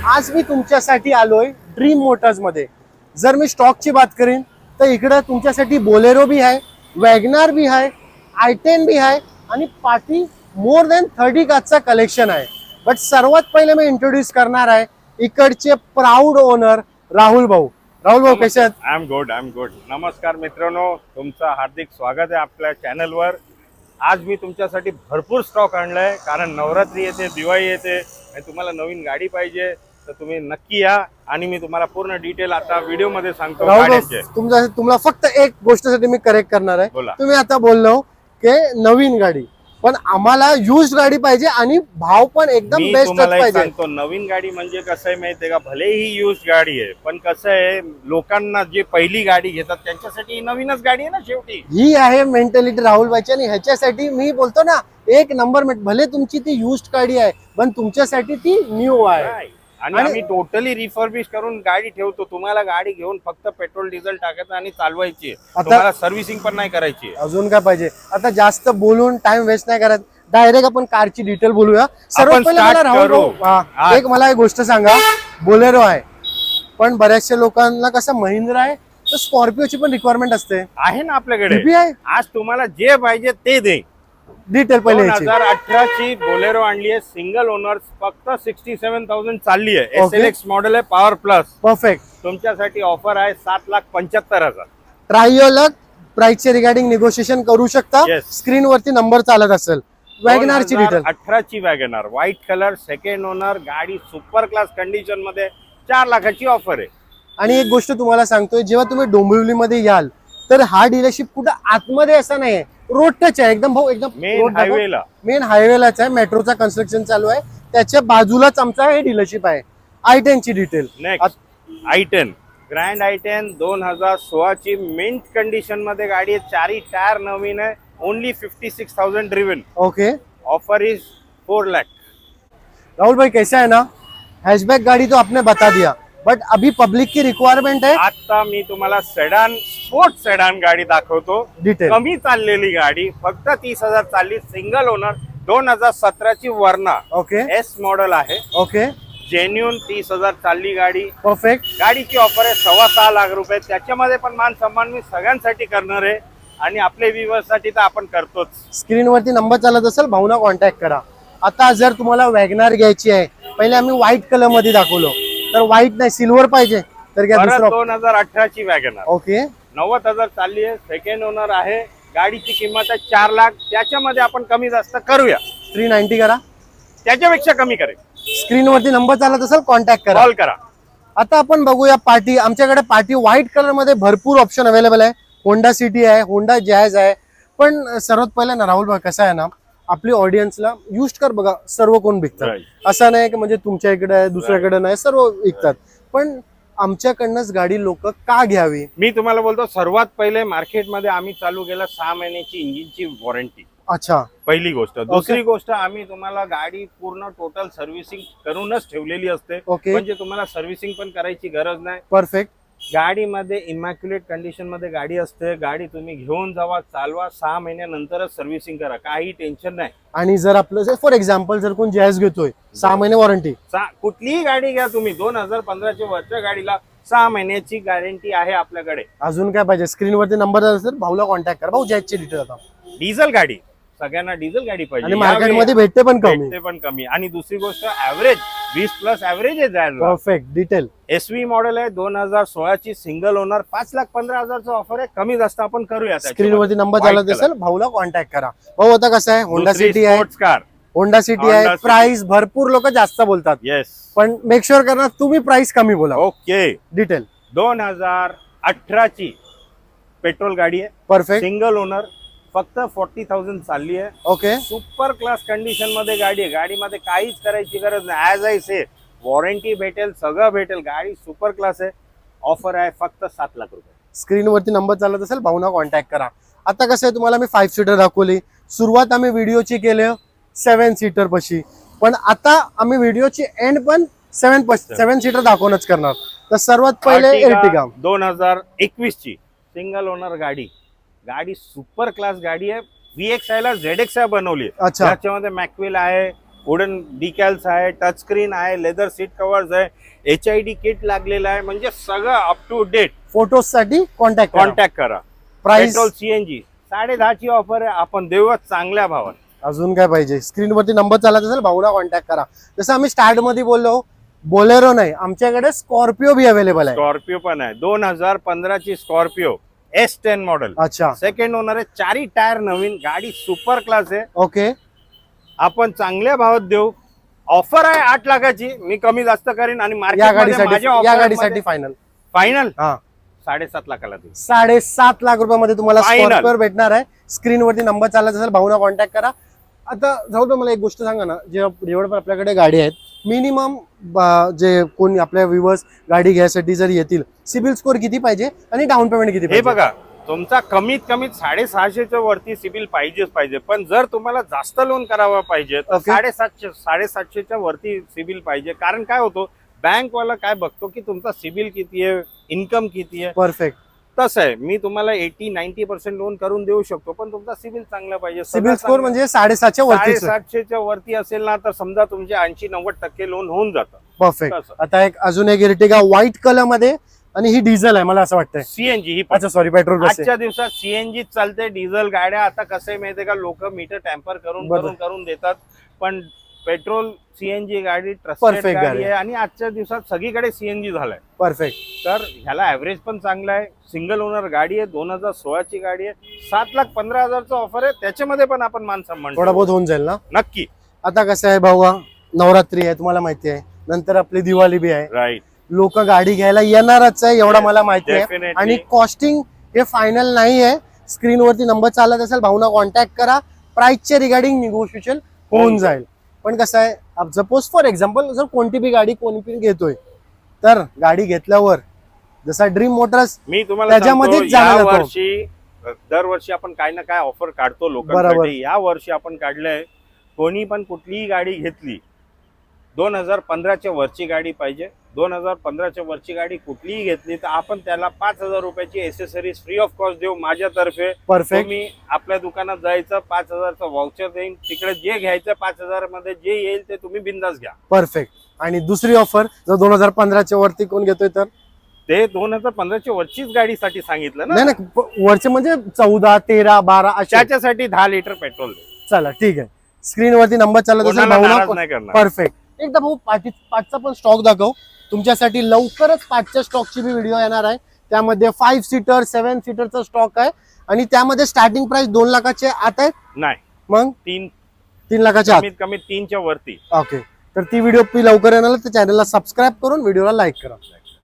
आज मी तुमच्यासाठी आलोय ड्रीम मोटर्स मध्ये। जर मी स्टॉकची बात करेन तर इकडे तुमच्यासाठी बोलेरो भी आहे, वॅगनार भी आहे, i10 भी आहे आणि पार्टी मोर दॅन 30 काचा कलेक्शन आहे। बट सर्वात पहिले मी इंट्रोड्यूस करणार आहे इकडचे प्राऊड ओनर राहुल भाऊ। राहुल भाऊ कसे आहेत? I am good. नमस्कार मित्रांनो, तुमचं हार्दिक स्वागत आहे आपल्या चॅनलवर। आज मी तुमच्यासाठी भरपूर स्टॉक आणलाय, कारण नवरात्री येते, दिवाळी येते आणि तुम्हाला नवीन गाडी पाहिजे तर तुम्ही नक्की या आणि मी तुम्हाला पूर्ण डिटेल आता व्हिडिओ मध्ये सांगतो गाड्यांचे। तुम्हाला फक्त एक गोष्टसाठी मी करेक्ट करणार आहे। तुम्ही आता बोललो की नवीन गाडी, पण आम्हाला यूज्ड गाडी पाहिजे आणि भाव पण एकदम बेस्ट पाहिजे। सांगतो नवीन गाडी म्हणजे कसं आहे माहितीये का, भले ही यूज्ड गाडी आहे पण कसं आहे, लोकांना जे पहिली गाडी घेतात त्यांच्यासाठी ही नवीनच गाडी आहे ना शेवटी। ही आहे मेंटॅलिटी राहुल भाईची आणि ह्याच्यासाठी मी बोलतो ना, एक नंबर भले तुमची ती यूज्ड गाडी आहे पण तुमच्यासाठी ती न्यू आहे आणि आम्ही टोटली रिफर्बिश करून गाडी ठेवतो। तुम्हाला गाडी घेऊन फक्त पेट्रोल डिझेल टाकायचं आणि चालवायची, तुम्हाला सर्व्हिसिंग पण नाही करायची। अजून काय पाहिजे? आता जास्त बोलून टाइम वेस्ट नाही करत, डायरेक्ट आपण कारची डिटेल बोलूया। सर्वात पहिले मला राहुल भाऊ एक गोष्ट सांगा, बोलेरो आहे पण बऱ्याचशा लोकांना कसं महिंद्रा आहे तर स्कॉर्पिओची पण रिक्वायरमेंट असते, आहे ना आपल्याकडे। आज तुम्हाला जे पाहिजे ते दे। डिटेल पहिले 2018 ची बोलेरो आणली आहे, सिंगल ओनर, फक्त 67,000 चालली आहे। SLX मॉडेल आहे, पॉवर प्लस, परफेक्ट। तुमच्यासाठी ऑफर आहे 7,75,000। ट्रायलग प्राइसचे रिगार्डिंग निगोशिएशन करू शकता। स्क्रीन वरती नंबर चालत असेल। वॅगनार ची डिटेल 2018 ची WagonR, white colour, second owner, गाडी सुपर क्लास कंडिशन मध्ये, 4 लाखाची ऑफर आहे। आणि एक गोष्ट तुम्हाला सांगतोय, जेव्हा तुम्ही डोंबिवली मध्ये याल तर हा डीलरशिप कुठं आतमध्ये असं नाहीये, रोड टच आहे एकदम भाऊ, एकदम मेन हायवेलाच आहे। मेट्रोचा कन्स्ट्रक्शन चालू आहे, त्याच्या बाजूलाच आमचा हे डीलरशिप आहे। i10 ची डिटेल। i10 ग्रँड i10 2016 ची मिंट कंडिशन मध्ये गाडी आहे, 4 टायर नवीन आहे, only 56,000 driven. Okay, offer is 4 lakh. Rahul भाई कैसा है ना, हैचबैक गाड़ी तो आपने बता दिया, बट अभी पब्लिक की रिक्वायरमेंट है। आता मी तुम्हाला सेडान, स्पोर्ट सेडान गाडी दाखवतो। डिटेल कमी चाललेली गाडी, फक्त 30,000 चालली, सिंगल ओनर, 2017 ची वर्ना। ओके, एस मॉडेल आहे। ओके, जेन्युन 30,000 चालली गाडी, परफेक्ट। गाडीची ऑफर आहे 6.25 लाख रुपये। त्याच्यामध्ये पण मान सन्मान मी सगळ्यांसाठी करणार आहे आणि आपल्या व्ह्यूअर्स साठी तर आपण करतोच। स्क्रीन वरती नंबर चालत असेल, भाऊना कॉन्टॅक्ट करा। आता जर तुम्हाला वॅगनार घ्यायची आहे, पहिले आम्ही व्हाईट कलर मध्ये दाखवलो, तर व्हाईट नाही सिल्वर पाहिजे तर घ्या दुसरा। 2018 ची वॅगनार, ओके, 90,000 चालली आहे, सेकंड ओनर आहे, गाडीची किंमत आहे 4 लाख। त्याच्यामध्ये आपण कमी जास्त करूया, 390 करा, त्याच्यापेक्षा कमी करेल। स्क्रीन वरती नंबर चालत असेल, कॉन्टॅक्ट करा, कॉल करा। आता आपण बघूया पार्टी। आमच्याकडे पार्टी व्हाईट कलर मध्ये भरपूर ऑप्शन अवेलेबल आहे। होंडा सिटी आहे, होंडा जॅज आहे। पण सर्वात पहिले ना राहुल भाई कसं आहे ना, आपली ऑडियन्सला युज्ड कार बघा सर्व कोण विकतात, असं नाही की म्हणजे तुमच्या इकडे आहे दुसऱ्याकडे नाही, सर्व विकतात, पण आमच्याकडनंच गाडी लोक का घ्यावी? मी तुम्हाला बोलतो, सर्वात पहिले मार्केटमध्ये आम्ही चालू केलं 6 महिन्याची इंजिनची वॉरंटी। अच्छा, पहिली गोष्ट। दुसरी गोष्ट, आम्ही तुम्हाला गाडी पूर्ण टोटल सर्व्हिसिंग करूनच ठेवलेली असते, म्हणजे तुम्हाला सर्व्हिसिंग पण करायची गरज नाही। परफेक्ट। गाडीमध्ये इमॅक्युलेट कंडिशन मध्ये गाडी असते, गाडी तुम्ही घेऊन जावा, चालवा, 6 महिन्यानंतरच सर्व्हिसिंग करा, काही टेन्शन नाही। आणि जर आपलं फॉर एक्झाम्पल जर कोण जॅज घेतोय, 6 महिने वॉरंटी, कुठलीही गाडी घ्या तुम्ही, 2015 च्या वरच्या गाडीला 6 महिन्याची गॅरंटी आहे आपल्याकडे। अजून काय पाहिजे? स्क्रीन वरती नंबर असेल, भाऊला कॉन्टॅक्ट करा। भाऊ जॅजची डिटेल आता, डिझेल गाडी, सगळ्यांना डिझेल गाडी पाहिजे आणि मार्केटमध्ये भेटते पण कमी। आणि दुसरी गोष्ट, ऍव्हरेज 20+ ऍव्हरेज आहे। Perfect detail. SV मॉडेल आहे, 2016 ची, सिंगल ओनर, 5,15,000चा ऑफर आहे, कमी जास्त आपण करूया। स्क्रीन वरती नंबर चालत असेल, भाऊला कॉन्टॅक्ट करा। भाऊ आता कसं आहे, होंडा सिटी आहे, कार होंडा सिटी आहे, प्राइस भरपूर लोक जास्त बोलतात, पण मेक शुअर करा तुम्ही प्राइस कमी बोला। Okay, detail. 2018 ची पेट्रोल गाडी आहे, परफेक्ट, सिंगल ओनर, फक्त 40,000 चालली आहे। ओके, सुपर क्लास कंडिशन मध्ये गाडी आहे, गाडीमध्ये काहीच करायची गरज नाही। ऍज आय से, वॉरंटी भेटेल, सगळं भेटेल, गाडी सुपर क्लास आहे। ऑफर आहे फक्त 7 लाख रुपये। स्क्रीन वरती नंबर चालत असेल, भाऊना कॉन्टॅक्ट करा। आता कसं आहे, तुम्हाला मी 5 सीटर दाखवली, सुरुवात आम्ही व्हिडिओची केली 7 सीटर पाशी, पण आता आम्ही व्हिडिओची एंड पण 7 सीटर दाखवूनच करणार। तर सर्वात पहिले एर्टिगा 2021 ची सिंगल ओनर गाडी, गाडी सुपर क्लास गाडी आहे। VXI ला ZXI बनवली, त्याच्यामध्ये मॅक्वेल आहे, वुडन डिकॅल्स आहे, टच स्क्रीन आहे, लेदर सीट कव्हर्स आहे, HID किट लागलेला आहे, म्हणजे सगळं अप टू डेट. फोटोज साठी कॉन्टॅक्ट करा. प्राइस पेट्रोल CNG 10.5ची ऑफर आहे, आपण देऊच चांगल्या भावात. अजून काय पाहिजे, स्क्रीनवरती नंबर चालत असेल भाऊला कॉन्टॅक्ट करा. जसं आम्ही स्टार्ट मध्ये बोललो, बोलेरो नाही, आमच्याकडे स्कॉर्पिओ बी अवेलेबल आहे. स्कॉर्पिओ पण आहे. 2015ची स्कॉर्पिओ S10 मॉडेल, अच्छा, सेकंड ओनर आहे, 4 टायर नवीन, गाडी सुपर क्लास आहे. ओके. आपण चांगल्या भावात देऊ. ऑफर आहे 8 लाखाची, मी कमी जास्त करीन. आणि या गाडीसाठी फायनल हा 7.5 लाखाला देऊ. 7.5 लाख रुपयामध्ये तुम्हाला Final. स्कॉर्पिओ भेटणार आहे. स्क्रीनवरती नंबर चालत असेल भाऊना कॉन्टॅक्ट करा. आता जाऊ दे, मला एक गोष्ट सांगा ना, जेवढं पण आपल्याकडे गाडी आहेत, मिनिमम जे कोणी आपल्या व्ह्युअर्स गाडी घ्यायसाठी जर येतील, सिबिल स्कोर किती पाहिजे आणि डाऊन पेमेंट किती हे पाहिजे? बघा, तुमचा कमीत कमी 650च्या वरती सिबिल पाहिजेच पाहिजे. पण जर तुम्हाला जास्त लोन करावं पाहिजे तर Okay. 750च्या वरती सिबिल पाहिजे. कारण काय होतो, बँक वाला काय बघतो की तुमचा सिबिल किती आहे, इन्कम किती आहे. परफेक्ट. तसं आहे, मी तुम्हाला 80-90% लोन करून देऊ शकतो, पण तुमचा सिबिल चांगला पाहिजे. सिबिल स्कोर म्हणजे 7.5च्या वरती. 750च्या वरती असेल ना, तर समजा तुमचे 80-90% लोन होऊन जातं. परफेक्ट. तसं. आता अजून एक इर्टिगा व्हाईट कलर मध्ये, आणि ही डिझेल आहे मला असं वाटतंय. CNG ही पण. अच्छा सॉरी, पेट्रोल बस आहे. आजच्या दिवसात CNG चालते. डिझेल गाड्या आता कसं आहे माहितीये का, लोक मीटर टॅम्पर बरोबर. करून देतात. पण पेट्रोल CNG गाडी ट्रस्टेड Perfect गाडी गाडी आहे. आणि आजच्या दिवसात सगळीकडे CNG झालाय. परफेक्ट. तर ह्याला ऍव्हरेज पण चांगला आहे. सिंगल ओनर गाडी आहे, 2016ची गाडी आहे. 7,15,000चं ऑफर आहे, त्याच्यामध्ये पण आपण मान सन्मान थोडा बहुत होऊन जाईल ना. नक्की. आता कसं आहे भाऊ, नवरात्री आहे तुम्हाला माहिती आहे, नंतर आपली दिवाळी बी आहे. राईट. लोक गाडी घ्यायला येणारच आहे, एवढा मला माहिती आहे. Definitely. आणि कॉस्टिंग हे फायनल नाही आहे. स्क्रीनवरती नंबर चालत असेल भाऊना कॉन्टॅक्ट करा. प्राइसचे रिगार्डिंग निगोशिएशन होऊन जाईल. पण कसं आहे, सपोज फॉर एक्झाम्पल जर कोणती बी गाडी कोणी पण घेतोय, तर गाडी घेतल्यावर जसा ड्रीम मोटर्स मी तुम्हाला त्याच्यामध्येच सांगतो, जाणार या होतो. वर्षी दरवर्षी आपण काय ना काय ऑफर काढतो बरोबर. लोकांसाठी. या वर्षी आपण काढलंय, कोणी पण कुठलीही गाडी घेतली, 2015च्या वरची गाडी पाहिजे, 2015च्या वरची गाडी कुठलीही घेतली तर आपण त्याला 5,000 रुपयाची एसेसरीज फ्री ऑफ कॉस्ट देऊ माझ्यातर्फे. परफेक्ट. तुम्ही आपल्या दुकानात जायचं, 5,000चं व्हाउचर देईन, तिकडे जे घ्यायचं 5,000 मध्ये जे येईल ते तुम्ही बिंदास घ्या. परफेक्ट. आणि दुसरी ऑफर जर 2015च्या वरती कोण घेतोय तर ते 2015च्या वरचीच गाडीसाठी सांगितलं ना. नाही नाही, वरचे म्हणजे 14, 13, 12 अशा. त्याच्यासाठी 10 लिटर पेट्रोल दे. चला ठीक आहे. स्क्रीनवरती नंबर चालत असेल कोणाला नाराज भाऊना. नाही करणार. परफेक्ट. एकदा भाऊ पाचचा पण स्टॉक दाखव तुमच्यासाठी. लवकरच 5च्या स्टॉकची बी व्हिडिओ येणार आहे. त्यामध्ये 5 सीटर 7 सीटरचा स्टॉक आहे. आणि त्यामध्ये स्टार्टिंग प्राइस 2 लाखाचे आत आहे. नाही, मग 3 लाखाच्या आत. कमीत कमी 3च्या वरती. ओके. तर ती व्हिडिओ लवकर येणार, तर चॅनलला सबस्क्राईब करून व्हिडिओला लाईक करा.